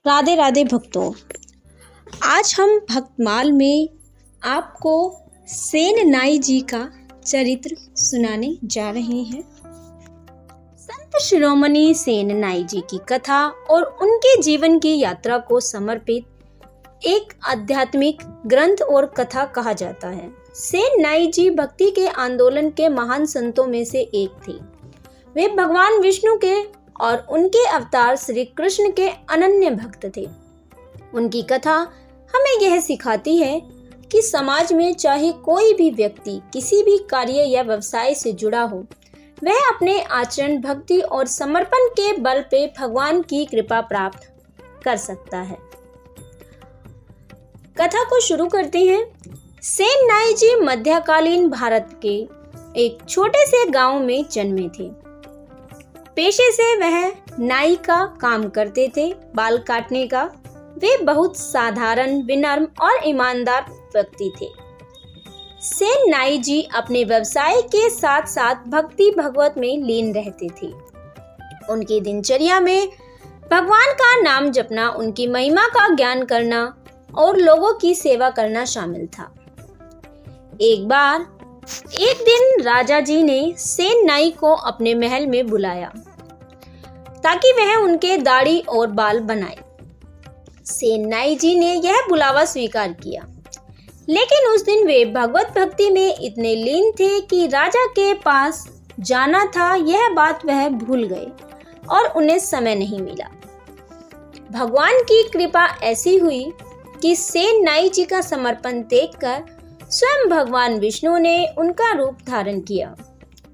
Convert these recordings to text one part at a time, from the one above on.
राधे राधे भक्तों, आज हम भक्तमाल में आपको सेन नाई जी का चरित्र सुनाने जा रहे हैं। संत शिरोमणि सेन नाई जी की कथा और उनके जीवन की यात्रा को समर्पित एक आध्यात्मिक ग्रंथ और कथा कहा जाता है। सेन नाई जी भक्ति के आंदोलन के महान संतों में से एक थे। वे भगवान विष्णु के और उनके अवतार श्री कृष्ण के अनन्य भक्त थे। उनकी कथा हमें यह सिखाती है कि समाज में चाहे कोई भी व्यक्ति किसी भी कार्य या व्यवसाय से जुड़ा हो, वह अपने आचरण, भक्ति और समर्पण के बल पे भगवान की कृपा प्राप्त कर सकता है। कथा को शुरू करते हैं। सेन नाई जी मध्यकालीन भारत के एक छोटे से गांव में जन्मे थे। पेशे से वह नाई का काम करते थे, बाल काटने का। वे बहुत साधारण, विनम्र और ईमानदार व्यक्ति थे। सेन नाई जी अपने व्यवसाय के साथ साथ भक्ति भगवत में लीन रहते थे। उनकी दिनचर्या में भगवान का नाम जपना, उनकी महिमा का ज्ञान करना और लोगों की सेवा करना शामिल था। एक दिन राजा जी ने सेन नाई को अपने महल में बुलाया ताकि वह उनके दाढ़ी और बाल बनाए। सेन नाई जी ने यह बुलावा स्वीकार किया, लेकिन उस दिन वे भगवत भक्ति में इतने लीन थे कि राजा के पास जाना था यह बात वह भूल गए और उन्हें समय नहीं मिला। भगवान की कृपा ऐसी हुई कि सेन नाई जी का समर्पण देखकर स्वयं भगवान विष्णु ने उनका रूप धारण किया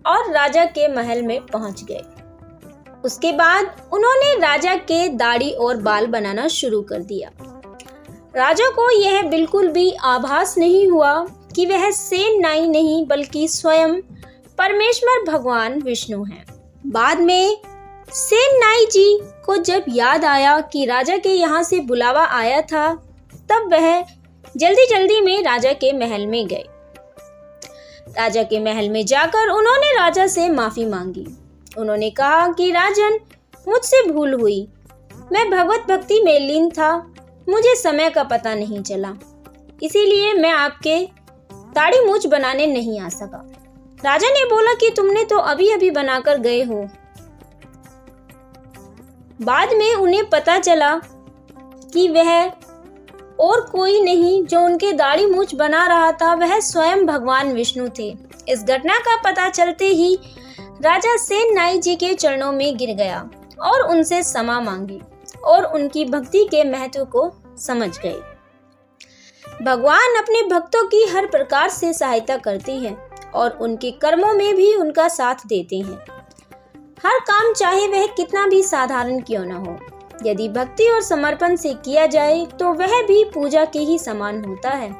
और राजा के महल में पहुंच गए। उसके बाद उन्होंने राजा के दाढ़ी और बाल बनाना शुरू कर दिया। राजा को यह बिल्कुल भी आभास नहीं हुआ कि वह सेन नाई नहीं बल्कि स्वयं परमेश्वर भगवान विष्णु हैं। बाद में सेन नाई जी को जब याद आया कि राजा के यहाँ से बुलावा आया था, तब वह जल्दी जल्दी में राजा के महल में गए। राजा के महल में जाकर उन्होंने राजा से माफी मांगी। उन्होंने कहा कि राजन, मुझसे भूल हुई। मैं भगवत भक्ति में लीन था, मुझे समय का पता नहीं चला, इसीलिए मैं आपके दाढ़ी मूछ बनाने नहीं आ सका। राजा ने बोला कि तुमने तो अभी अभी बनाकर गए हो। बाद में उन्हें पता चला कि वह और कोई नहीं जो उनके दाढ़ी मूछ बना रहा था, वह स्वयं भगवान विष्णु थे। इस घटना का पता चलते ही राजा सेन नाई जी के चरणों में गिर गया और उनसे क्षमा मांगी और उनकी भक्ति के महत्व को समझ गए। भगवान अपने भक्तों की हर प्रकार से सहायता करते हैं और उनके कर्मों में भी उनका साथ देते हैं। हर काम चाहे वह कितना भी साधारण क्यों न हो, यदि भक्ति और समर्पण से किया जाए तो वह भी पूजा के ही समान होता है।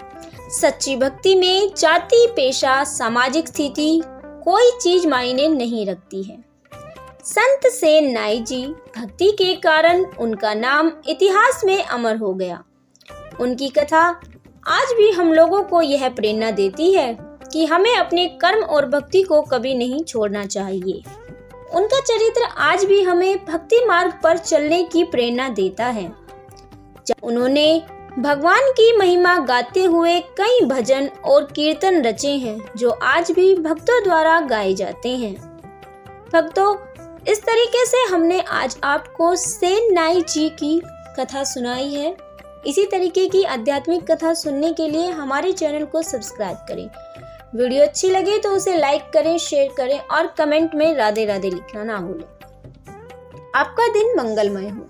सच्ची भक्ति में जाति, पेशा, सामाजिक स्थिति कोई चीज मायने नहीं रखती है। संत सेन नाई जी भक्ति के कारण उनका नाम इतिहास में अमर हो गया। उनकी कथा आज भी हम लोगों को यह प्रेरणा देती है कि हमें अपने कर्म और भक्ति को कभी नहीं छोड़ना चाहिए। उनका चरित्र आज भी हमें भक्ति मार्ग पर चलने की प्रेरणा देता है। उन्होंने भगवान की महिमा गाते हुए कई भजन और कीर्तन रचे हैं जो आज भी भक्तों द्वारा गाए जाते हैं। भक्तों, इस तरीके से हमने आज आपको सेन नाई जी की कथा सुनाई है। इसी तरीके की आध्यात्मिक कथा सुनने के लिए हमारे चैनल को सब्सक्राइब करें। वीडियो अच्छी लगे तो उसे लाइक करें, शेयर करें और कमेंट में राधे राधे लिखना ना भूलें। आपका दिन मंगलमय हो।